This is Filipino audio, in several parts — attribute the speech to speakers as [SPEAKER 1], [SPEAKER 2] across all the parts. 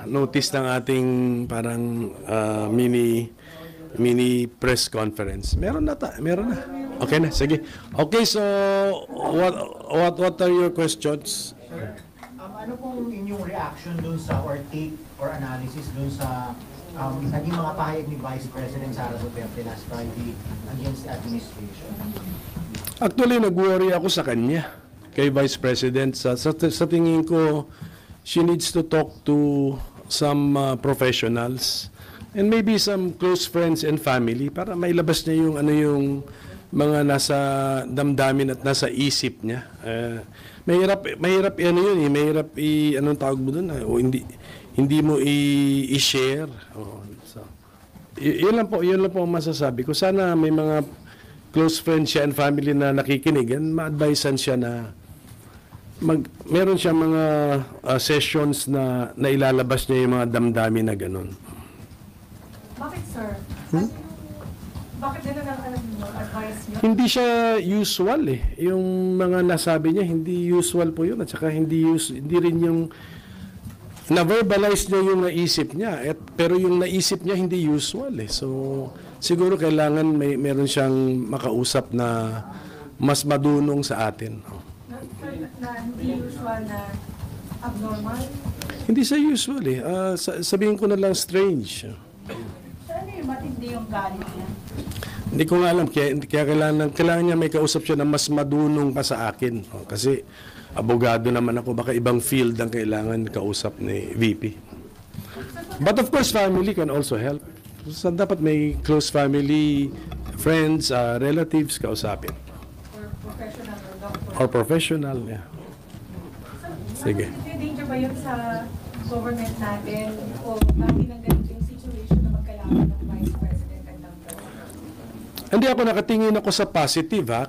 [SPEAKER 1] notice ng ating parang mini press conference. Meron na. Okay na, sige. Okay, so what are your questions?
[SPEAKER 2] Ano pong inyong reaction dun sa or take or analysis dun sa naging mga pahayag ni Vice President Sara Duterte last Friday against the administration?
[SPEAKER 1] Actually, nag-worry ako sa kanya, kay Vice President. Sa tingin ko, she needs to talk to some professionals and maybe some close friends and family para mailabas niya yung mga nasa damdamin at nasa isip niya. Mahirap anong tawag mo doon? O hindi mo i-share. So, yun lang po ang masasabi ko. Sana may mga close friends siya and family na nakikinig and ma-advisean siya na meron siya mga sessions na ilalabas niya yung mga damdamin na ganun.
[SPEAKER 3] Bakit, sir? Bakit nila advice niyo?
[SPEAKER 1] Hindi siya usual eh. Yung mga nasabi niya, hindi usual po yun. At saka hindi rin yung na-verbalize niya yung naisip niya. Pero yung naisip niya, hindi usual eh. So, siguro kailangan meron siyang makausap na mas madunong sa atin.
[SPEAKER 3] Na hindi usual na abnormal?
[SPEAKER 1] Hindi sa usual eh. Sabihin ko na lang strange.
[SPEAKER 3] Ano yung matindi yung galit niya?
[SPEAKER 1] Hindi ko nga alam. Kaya kailangan niya may kausap siya na mas madunong pa sa akin. Kasi abogado naman ako. Baka ibang field ang kailangan kausap ni VP. But of course, family can also help. So, dapat may close family, friends, relatives kausapin.
[SPEAKER 3] Or professional or doctor?
[SPEAKER 1] Or professional, yeah. Sige.
[SPEAKER 3] May danger ba yun sa government natin o dati ng ganito yung situation na magkailangan ng Vice President at ng President?
[SPEAKER 1] Hindi ako nakatingin ako sa positive ha.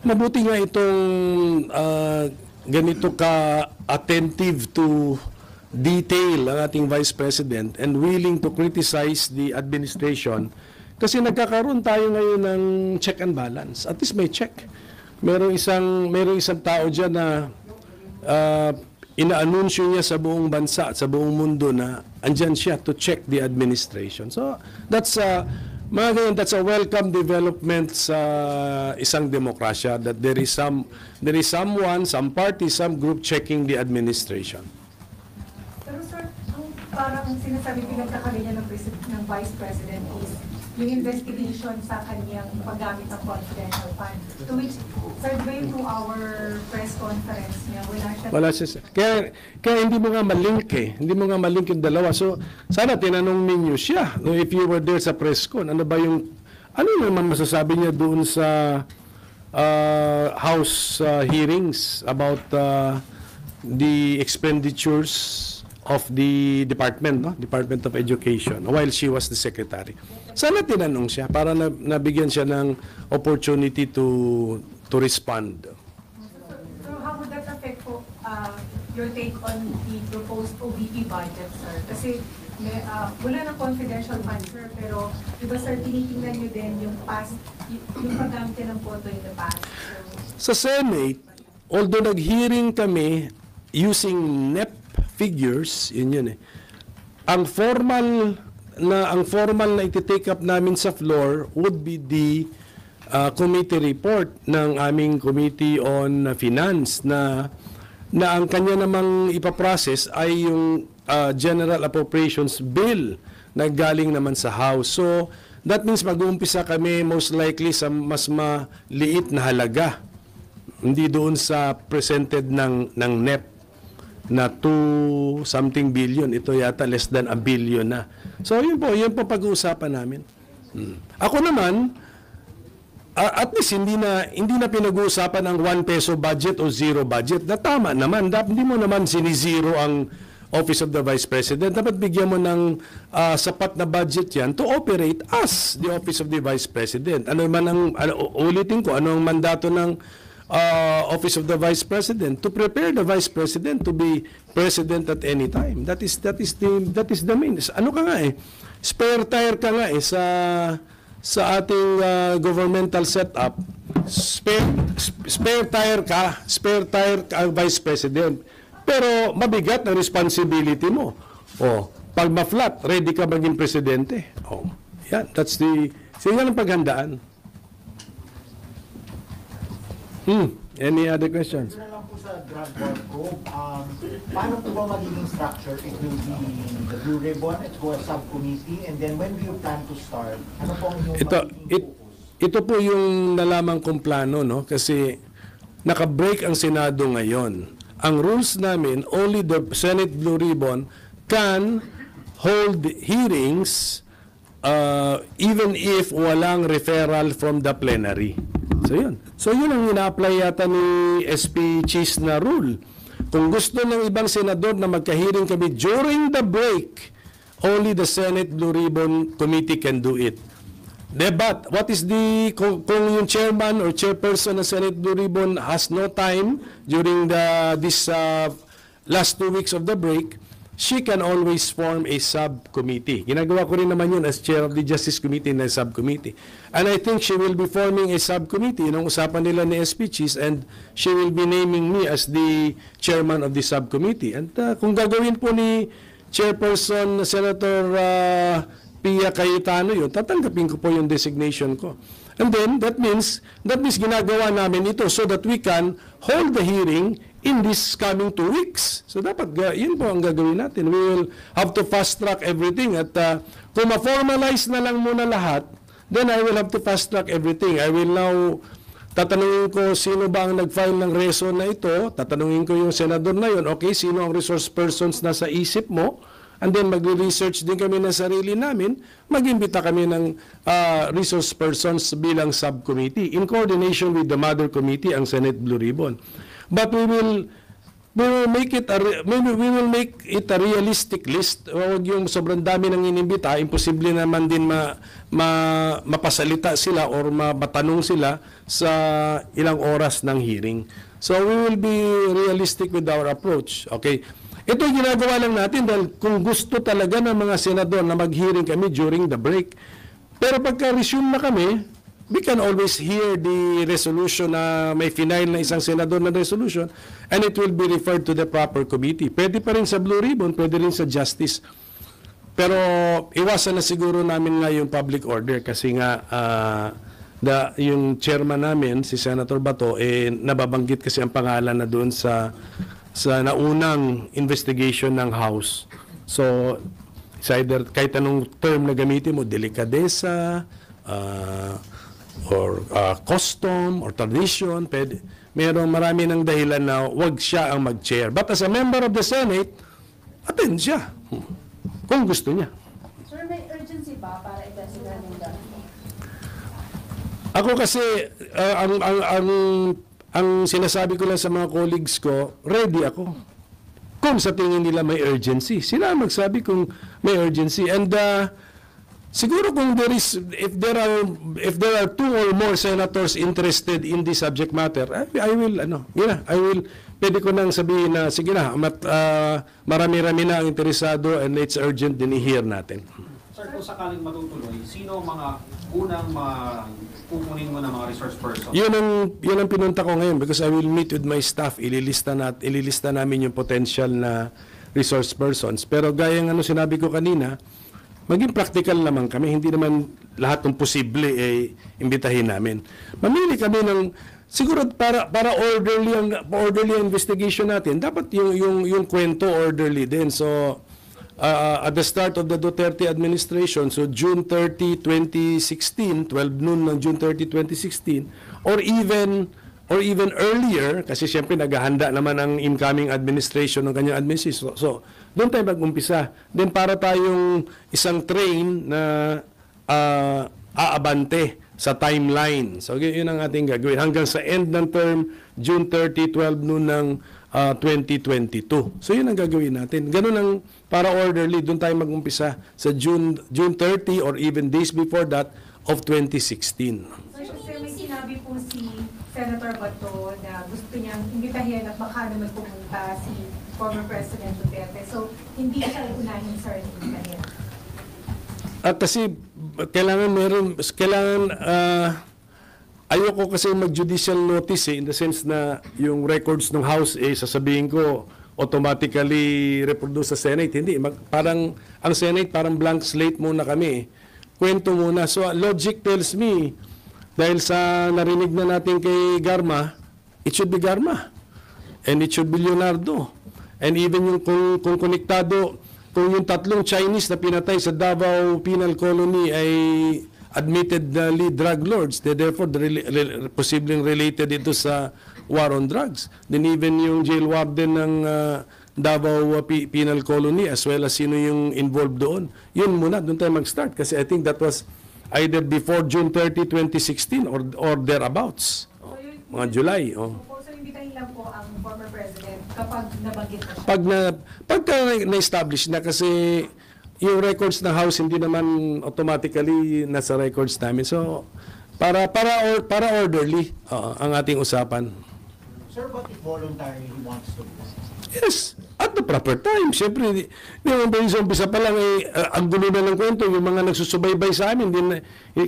[SPEAKER 1] Mabuti nga itong ganito ka-attentive to detail ang ating Vice President and willing to criticize the administration kasi nagkakaroon tayo ngayon ng check and balance. At least may check. Merong isang tao dyan na inaanunsyo niya sa buong bansa at sa buong mundo na andyan siya to check the administration. So that's that's a welcome development sa isang demokrasya that there is someone, some party, some group checking the administration.
[SPEAKER 3] Pero sir, ang parang sinasabi pinagkakalinya ng Vice President is yung investigation sa kanyang paggamit ng confidential fund. To which, sir, di ba yung 2-hour press conference niya, wala siya.
[SPEAKER 1] Kaya hindi mo nga malink eh. Hindi mo nga malink yung dalawa. So, sana tinanong ninyo siya. No, if you were there sa press con, ano naman masasabi niya doon sa House hearings about the expenditures of the department, no? Department of Education, while she was the secretary. Sana tinanong siya para nabigyan siya ng opportunity to respond.
[SPEAKER 3] So how would that affect po your take on the proposed OVP budget, sir? Kasi wala ng confidential fund, sir, pero diba, sir, tinitingnan nyo din yung past, yung paggamit ng photo in the past.
[SPEAKER 1] Sa Senate, although nag-hearing kami using NEP figures, yun eh. Ang formal na iti-take up namin sa floor would be the committee report ng aming Committee on Finance na ang kanya namang ipaprocess ay yung General Appropriations Bill na galing naman sa House. So, that means mag-uumpisa kami most likely sa mas maliit na halaga. Hindi doon sa presented ng NEP na 2-something billion. Ito yata less than 1 billion na. So, yun po pag-uusapan namin. Ako naman, at least hindi na pinag-uusapan ang 1 peso budget o 0 budget. Na tama naman. Hindi mo naman sinizero ang Office of the Vice President. Dapat bigyan mo ng sapat na budget yan to operate as the Office of the Vice President. Ulitin ko, ano ang mandato ng Office of the Vice President? To prepare the Vice President to be President at any time. That is the main. Ano ka nga eh? Spare tire ka nga eh sa ating governmental setup. Spare tire ka Vice President. Pero mabigat ang responsibility mo. Pag ma-flat, ready ka maging presidente. Yan, that's the... So yan ang paghandaan. Any other questions?
[SPEAKER 2] Ito na lang po sa drug war probe. Paano po ba magiging structure? It will be the Blue Ribbon, it go a subcommittee, and then when do you plan to start? Ano po ang inyong magiging focus?
[SPEAKER 1] Ito po yung nalaman kong plano, no? Kasi naka-break ang Senado ngayon. Ang rules namin, only the Senate Blue Ribbon can hold hearings even if walang referral from the plenary. So yun. So yun ang ina-apply yata ni SP Cheese na rule. Kung gusto ng ibang senador na magka-hearing kami during the break, only the Senate Blue Ribbon Committee can do it. But what is kung yung chairman or chairperson ng Senate Blue Ribbon has no time during this last 2 weeks of the break, she can always form a subcommittee. Ginagawa ko rin naman yun as chair of the Justice Committee na subcommittee. And I think she will be forming a subcommittee. Yun ang usapan nila ni SP Cheese, and she will be naming me as the chairman of the subcommittee. And kung gagawin po ni Chairperson Senator Pia Cayetano yun, tatanggapin ko po yung designation ko. And then, that means ginagawa namin ito so that we can hold the hearing in this coming 2 weeks. So dapat, yun po ang gagawin natin. We will have to fast track everything. At kung ma-formalize na lang muna lahat, then I will have to fast track everything. I will now, tatanungin ko sino ba ang nag-file ng reso na ito, tatanungin ko yung senador na yun, okay, sino ang resource persons na sa isip mo, and then magre-research din kami ng sarili namin, mag-imbita kami ng resource persons bilang subcommittee in coordination with the mother committee, ang Senate Blue Ribbon. But we will make it a realistic list. Huwag yung sobrang dami ng inimbita, imposible naman din mapasalita sila or matanong sila sa ilang oras ng hearing. So we will be realistic with our approach. Okay? Ito yung ginagawa lang natin dahil kung gusto talaga ng mga senador na mag-hearing kami during the break. Pero pagka-resume na kami, we can always hear the resolution na may final na isang senador na resolution, and it will be referred to the proper committee. Pwede pa rin sa Blue Ribbon, pwede rin sa Justice. Pero iwasan na siguro namin nga yung public order kasi nga yung chairman namin, si Senator Bato, nababanggit kasi ang pangalan na doon sa naunang investigation ng House. So, it's either kahit anong term na gamitin mo, delikadesa, or custom, or tradition, mayroong marami ng dahilan na wag siya ang mag-chair. But as a member of the Senate, attend siya. Kung gusto niya.
[SPEAKER 4] Sir, may urgency ba para i-consider ng
[SPEAKER 1] Ako kasi, ang sinasabi ko lang sa mga colleagues ko, ready ako. Kung sa tingin nila may urgency. Sila magsabi kung may urgency. And siguro kung if there are 2 or more senators interested in this subject matter, I will, pwede ko nang sabihin na, sige na, marami-rami na ang interesado and it's urgent din i-hear natin.
[SPEAKER 5] Sir, kung sakaling matutuloy, sino ang mga unang kukunin mo ng mga resource person?
[SPEAKER 1] Yun ang pinunta ko ngayon because I will meet with my staff. Ililista namin yung potential na resource persons. Pero gaya ng sinabi ko kanina, maging practical naman kami. Hindi naman lahat ng posible imbitahin namin. Mamili kami ng siguro para orderly ang investigation natin. Dapat yung kwento orderly din. So at the start of the Duterte administration, so June 30, 2016, 12 noon ng June 30, 2016, or even earlier, kasi siyempre naghahanda naman ang incoming administration ng kanyang administration. So doon tayo mag-umpisa. Then para tayong isang train na aabante sa timeline. So yun ang ating gagawin. Hanggang sa end ng term, June 30, 12 noon ng 2022. So yun ang gagawin natin. Ganun ang para orderly, doon tayo mag-umpisa sa June 30 or even days before that of 2016.
[SPEAKER 3] Sir, may sinabi po si Senator Bato na gusto niyang imbitahin at baka naman pumunta si former President Duterte. So, hindi siya unahin, sir, imbitahin.
[SPEAKER 1] At kasi kailangan ayoko kasi mag-judicial notice in the sense na yung records ng House sasabihin ko automatically reproduce sa Senate. Hindi. Parang, ang Senate, parang blank slate muna kami. Kwento muna. So, logic tells me, dahil sa narinig na natin kay Garma, it should be Garma. And it should be Leonardo. And even yung kung konektado, kung yung tatlong Chinese na pinatay sa Davao Penal Colony ay admitted lead drug lords, therefore posibleng related ito sa war on drugs. Then even yung jail warden ng Davao Penal Colony as well as sino yung involved doon. Yun muna, doon tayo mag-start kasi I think that was either before June 30, 2016 or thereabouts. Mga July.
[SPEAKER 3] So, imbitahin lang po ang former president kapag nabanggit na siya.
[SPEAKER 1] Pagka na-establish na kasi yung records ng House hindi naman automatically nasa records namin. So, para orderly ang ating usapan.
[SPEAKER 2] Sir, but if voluntarily he wants to?
[SPEAKER 1] Yes, at the proper time. Siyempre, di naman ba yung sa umpisa pa lang, ang gulo na ng kwento, yung mga nagsusubaybay sa amin,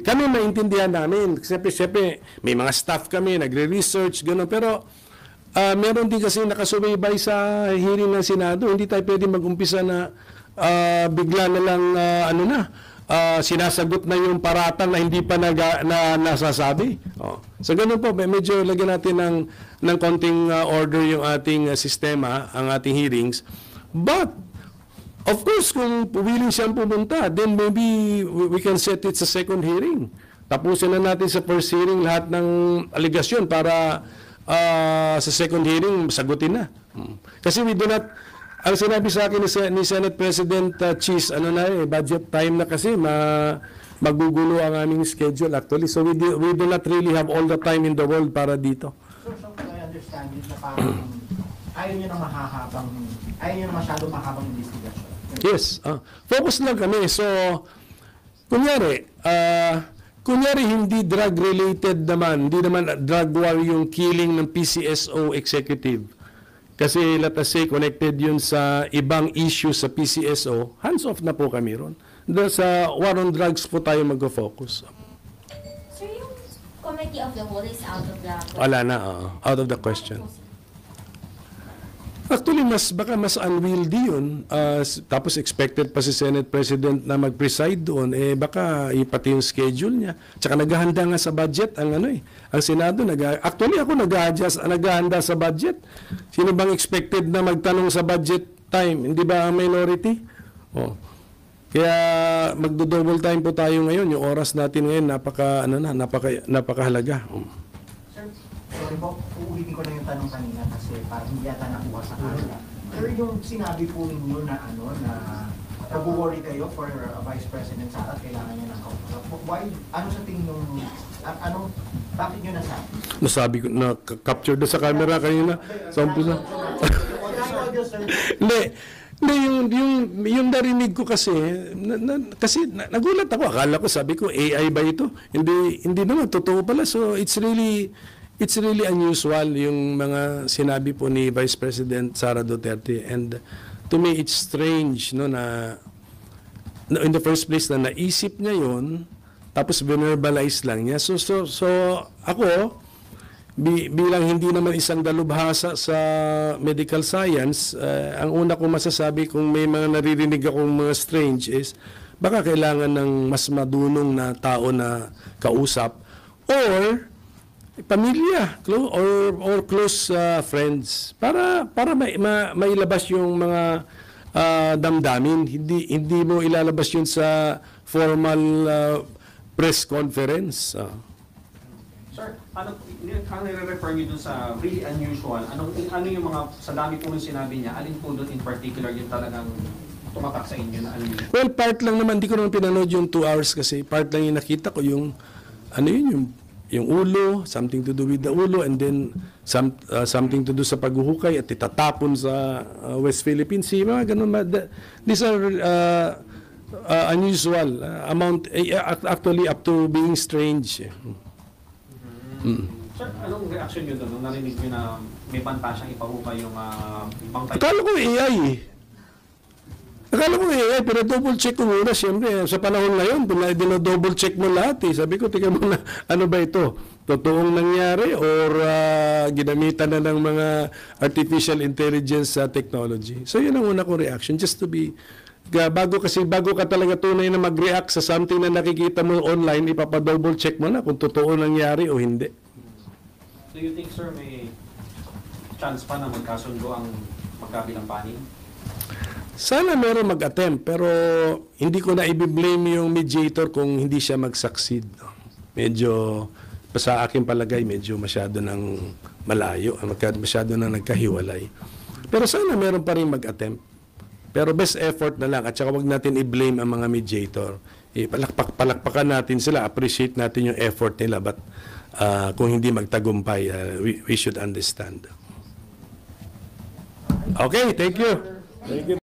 [SPEAKER 1] kami maintindihan namin. Siyempre, may mga staff kami, nagre-research, gano'n. Pero, meron din kasi nakasubaybay sa hearing ng Senado. Hindi tayo pwede mag-umpisa na bigla na lang, sinasagot na yung paratang na hindi pa nasasabi. So, ganun po, medyo lagyan natin ng konting order yung ating sistema, ang ating hearings. But, of course, kung willing siyang pumunta, then maybe we can set it sa second hearing. Tapusin na natin sa first hearing lahat ng aligasyon para sa second hearing, sagutin na. Kasi we do not, ang sinabi sa akin ni Senate President Cheese, budget time na kasi, magugulo ang aming schedule actually. So we do not really have all the time in the world para dito.
[SPEAKER 2] So I understand it na parang ayaw nyo na masyadong mahabang investigation.
[SPEAKER 1] Yes. Focus lang kami. So, kunyari hindi drug-related naman, hindi naman drug war yung killing ng PCSO executive. Kasi let us say, connected yun sa ibang issue sa PCSO, hands off na po kami ron. Sa war on drugs po tayo mag-focus.
[SPEAKER 6] Sir, yung Committee of the Whole is out of the...
[SPEAKER 1] Wala na, out of the question. Actually, baka mas unwieldy yun. Tapos expected pa si Senate President na mag-preside doon. Baka pati yung schedule niya. Tsaka naghahanda nga sa budget ang ang Senado. Actually, ako naghahanda sa budget. Sino bang expected na magtanong sa budget time? Hindi ba ang minority? Kaya magdo-double time po tayo ngayon. Yung oras natin ngayon napakahalaga.
[SPEAKER 2] Sir, sorry po, uulitin ko lang yung tanong kanina kasi parang hindi yata nakuha sa kanila. Pero yung sinabi po ninyo na na nag-worry kayo for Vice President Sara at kailangan niya ng kausap. Why? Ano sa tingin yung, bakit nyo nasabi?
[SPEAKER 1] Nasabi ko, na-capture na sa camera kanina. Sa umpisa. Hindi, yung narinig ko kasi, kasi nagulat ako. Akala ko, sabi ko, AI ba ito? Hindi naman, totoo pala. So, it's really unusual yung mga sinabi po ni Vice President Sara Duterte. And to me, it's strange na in the first place na naisip niya yun, tapos verbalize lang niya. So ako, bilang hindi naman isang dalubhasa sa medical science, ang una kong masasabi kung may mga naririnig akong mga strange is baka kailangan ng mas madunong na tao na kausap or pamilya or close friends para mailabas yung mga damdamin. Hindi mo ilalabas yun sa formal press conference.
[SPEAKER 5] Sir, ang nire-refer niyo dun sa really unusual, ano yung mga, sa dami po nung sinabi niya, alin po dun in particular yung talagang tumatak sa inyo na alin?
[SPEAKER 1] Well, part lang naman, di ko naman pinanood yung 2 hours kasi part lang yung nakita ko yung, yung ulo, something to do with the ulo, and then something to do sa paghuhukay at itatapon sa West Philippine Sea, mga ganun. These are unusual, actually up to being strange.
[SPEAKER 5] Sir, anong reaction nyo doon nung narinig nyo na may banta siyang ipahukay yung ibang tayo?
[SPEAKER 1] Akala ko AI pero double check ko muna. Siyempre, sa panahon ngayon, dino-double check mo lahat. Sabi ko, tika muna, ano ba ito? totoong nangyari or ginamitan na ng mga artificial intelligence technology. So yun ang una kong reaction, just to be bago ka talaga tunay na mag-react sa something na nakikita mo online, ipapadouble check mo na kung totoo nangyari o hindi.
[SPEAKER 5] Do you think, sir, may chance pa na magkasundo ang magkabilang panig?
[SPEAKER 1] Sana meron mag-attempt, pero hindi ko na i-blame yung mediator kung hindi siya mag-succeed. No? Medyo, sa aking palagay, medyo masyado nang malayo, masyado nang nagkahiwalay. Pero sana meron pa rin mag-attempt. Pero best effort na lang, at saka wag natin i-blame ang mga mediator. Palakpakan natin sila, appreciate natin yung effort nila, but kung hindi magtagumpay, we should understand. Okay, thank you. Thank you.